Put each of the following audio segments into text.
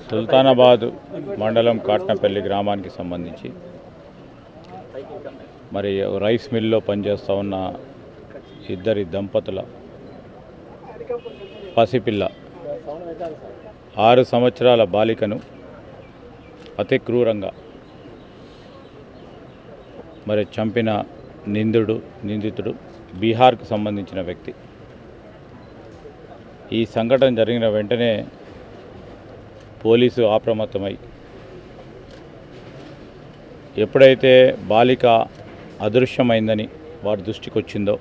సుల్తానాబాద్ మండలం కాట్నపల్లి గ్రామానికి సంబంధించి మరి రైస్ మిల్లో పనిచేస్తూ ఉన్న ఇద్దరి దంపతుల పసిపిల్ల 6 సంవత్సరాల బాలికను అతి క్రూరంగా మరి చంపిన నిందితుడు బీహార్కు సంబంధించిన వ్యక్తి. ఈ సంఘటన జరిగిన వెంటనే పోలీసు అప్రమత్తమై ఎప్పుడైతే బాలిక అదృశ్యమైందని వారి దృష్టికి వచ్చిందో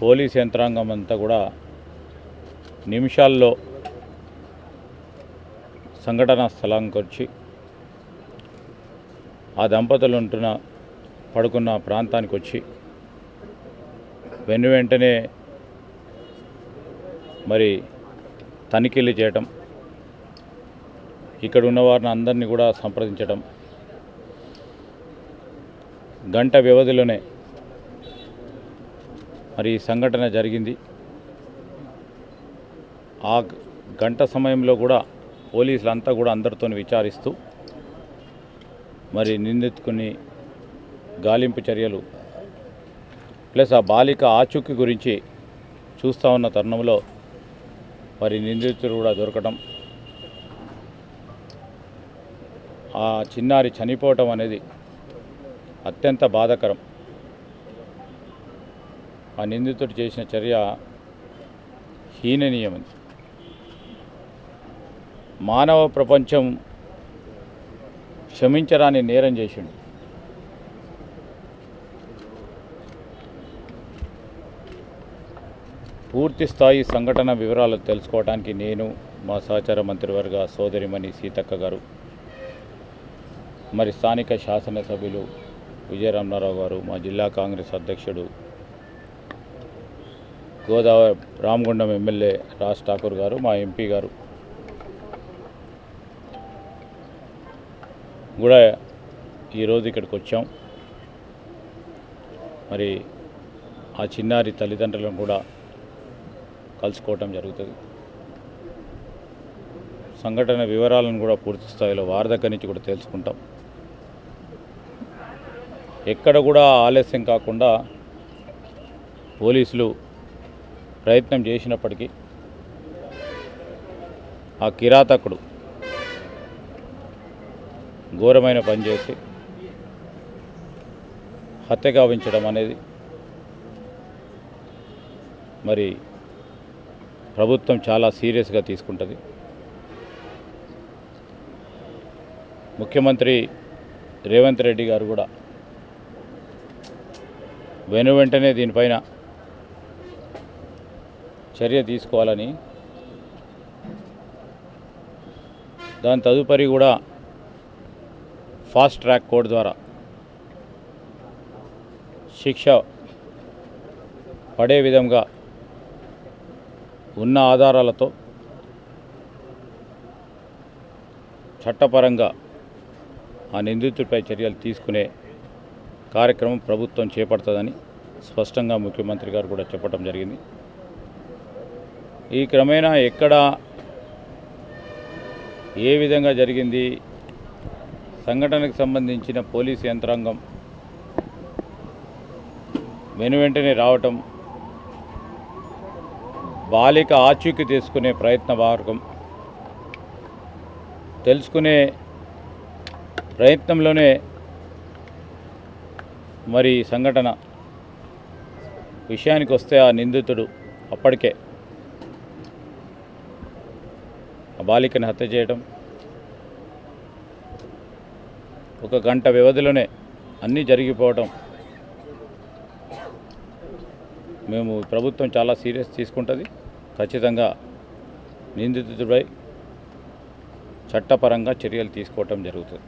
పోలీస్ యంత్రాంగం అంతా కూడా నిమిషాల్లో సంఘటనా స్థలానికి వచ్చి ఆ దంపతులు పడుకున్న ప్రాంతానికి వచ్చి వెంటనే మరి తనిఖీలు చేయటం, ఇక్కడ ఉన్న వారిని అందరినీ కూడా సంప్రదించడం, గంట వ్యవధిలోనే మరి ఈ సంఘటన జరిగింది. ఆ గంట సమయంలో కూడా పోలీసులంతా కూడా అందరితో విచారిస్తూ మరి నిందితుని గాలింపు చర్యలు ప్లస్ ఆ బాలిక ఆచూకీ గురించి చూస్తూ ఉన్న తరుణంలో మరి నిందితుడు కూడా దొరకడం, ఆ చిన్నారి చనిపోవటం అనేది అత్యంత బాధాకరం. ఆ నిందితుడు చేసిన చర్య హీననీయమని మానవ ప్రపంచం క్షమించరాని నేరం చేసిండు. పూర్తి స్థాయి సంఘటన వివరాలు తెలుసుకోవడానికి నేను, మా సహచార మంత్రివర్గ సోదరిమణి సీతక్క గారు, మరి స్థానిక శాసనసభ్యులు విజయరామరావు గారు, మా జిల్లా కాంగ్రెస్ అధ్యక్షుడు గోదావరి రామగుండం ఎమ్మెల్యే రాజ్ ఠాకూర్ గారు, మా ఎంపీ గారు కూడా ఈరోజు ఇక్కడికి వచ్చాం. మరి ఆ చిన్నారి తల్లిదండ్రులను కూడా కలుసుకోవటం జరుగుతుంది. సంఘటన వివరాలను కూడా పూర్తి స్థాయిలో వారి దగ్గర నుంచి కూడా తెలుసుకుంటాం. ఎక్కడ కూడా ఆలస్యం కాకుండా పోలీసులు ప్రయత్నం చేసినప్పటికీ ఆ కిరాతకుడు ఘోరమైన పని చేసి హత్య గావించడం అనేది మరి ప్రభుత్వం చాలా సీరియస్గా తీసుకుంటుంది. ముఖ్యమంత్రి రేవంత్ రెడ్డి గారు కూడా వెంటనే దీనిపైన చర్య తీసుకోవాలని, దాని తదుపరి కూడా ఫాస్ట్ ట్రాక్ కోర్టు ద్వారా శిక్ష పడే విధంగా ఉన్న ఆధారాలతో చట్టపరంగా ఆ నిందితుడిపై చర్యలు తీసుకునే కార్యక్రమం ప్రభుత్వం చేపడుతుందని స్పష్టంగా ముఖ్యమంత్రి గారు కూడా చెప్పడం జరిగింది. ఈ క్రమేణా ఎక్కడ ఏ విధంగా జరిగింది, సంఘటనకు సంబంధించిన పోలీసు యంత్రాంగం వెంటనే రావటం, బాలిక ఆచూకీ తీసుకునే ప్రయత్న మార్గం తెలుసుకునే ప్రయత్నంలోనే మరి సంఘటన విషయానికి వస్తే ఆ నిందితుడు అప్పటికే ఆ బాలికని హత్య చేయడం, ఒక గంట వ్యవధిలోనే అన్నీ జరిగిపోవడం మేము ప్రభుత్వం చాలా సీరియస్ తీసుకుంటుంది. ఖచ్చితంగా నిందితుడిపై చట్టపరంగా చర్యలు తీసుకోవటం జరుగుతుంది.